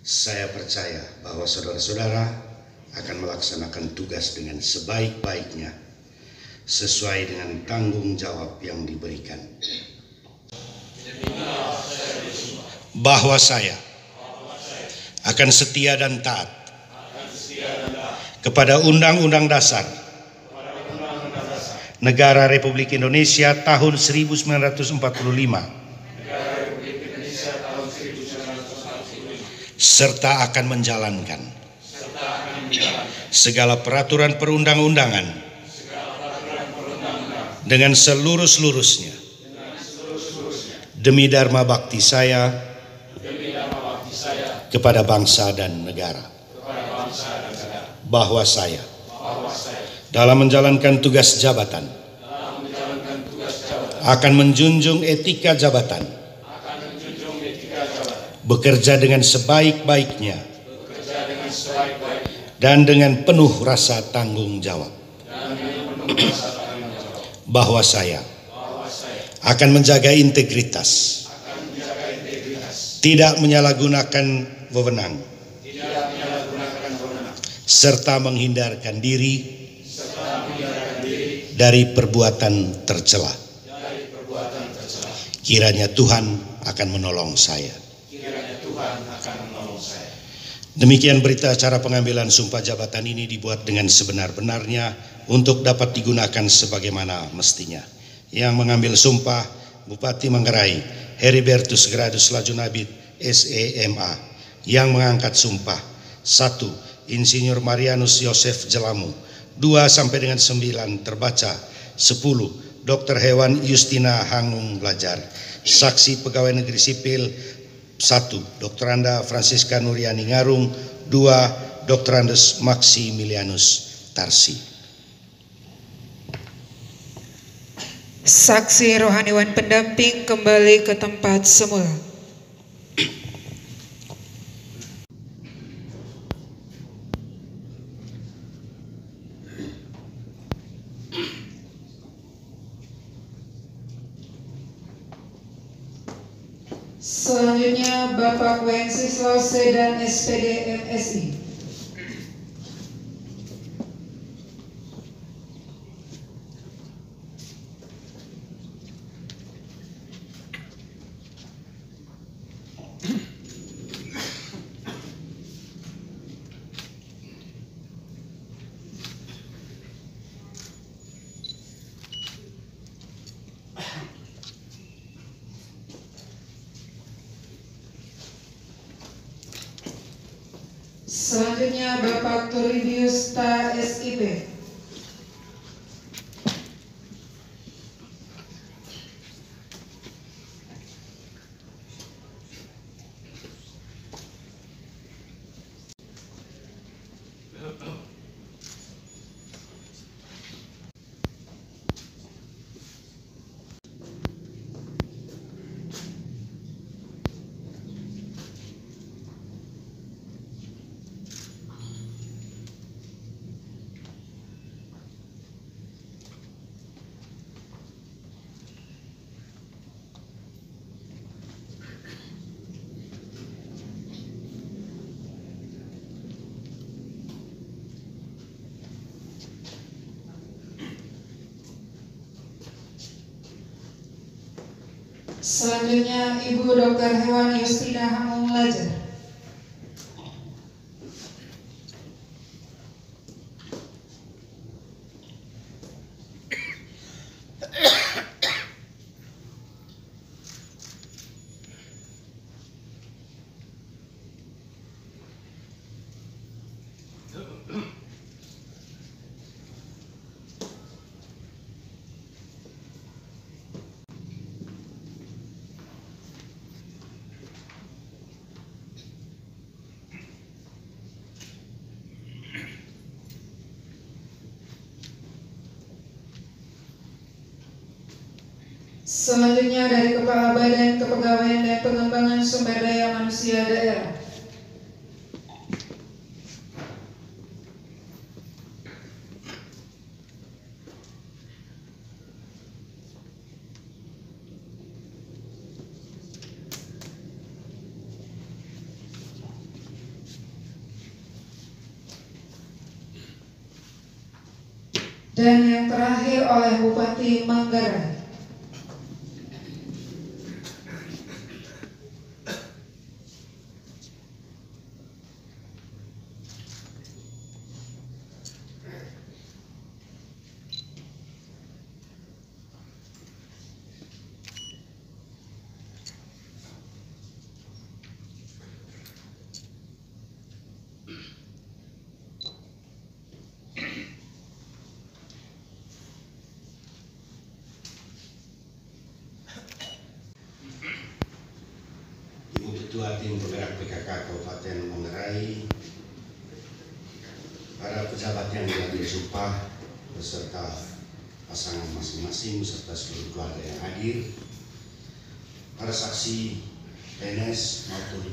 Saya percaya bahwa saudara-saudara akan melaksanakan tugas dengan sebaik-baiknya sesuai dengan tanggung jawab yang diberikan. Bahwa saya akan setia dan taat kepada Undang-Undang Dasar Negara Republik Indonesia tahun 1945 serta akan menjalankan segala peraturan perundang-undangan dengan seluruh-seluruhnya demi dharma bakti saya kepada bangsa dan negara. Bahwa saya dalam menjalankan tugas jabatan akan menjunjung etika jabatan, bekerja dengan sebaik-baiknya dan dengan penuh rasa tanggung jawab. Bahwa saya akan menjaga integritas, tidak menyalahgunakan wewenang, serta menghindarkan diri dari perbuatan tercela. Kiranya Tuhan akan menolong saya. Demikian berita acara pengambilan sumpah jabatan ini dibuat dengan sebenar-benarnya untuk dapat digunakan sebagaimana mestinya. Yang mengambil sumpah Bupati Manggarai Heribertus Gradus Lajunabit SEMA. Yang mengangkat sumpah 1. Insinyur Marianus Yosef Jelamu. 2 sampai dengan 9 terbaca. 10. Dr. Hewan Justina Hangung Belajar. Saksi Pegawai Negeri Sipil 1. Dr. Anda Francisca Nuriani Ngarung. 2. Dr. Andes Maximilianus Tarsi. Saksi rohaniwan pendamping kembali ke tempat semula. Selanjutnya Bapak Wenceslas Sedan SPD MSI. Selanjutnya Bapak Turbius Ta SIP. Selanjutnya Ibu Dr. Hewan Justina Hangung Belajar. Selanjutnya dari Kepala Badan Kepegawaian dan Pengembangan Sumber Daya Manusia Daerah. Dan yang terakhir oleh Bupati Manggarai. Ibu Ketua Tim Penggerak PKK Kabupaten Manggarai, para pejabat yang diambil sumpah beserta pasangan masing-masing serta seluruh keluarga yang hadir, para saksi PNS maupun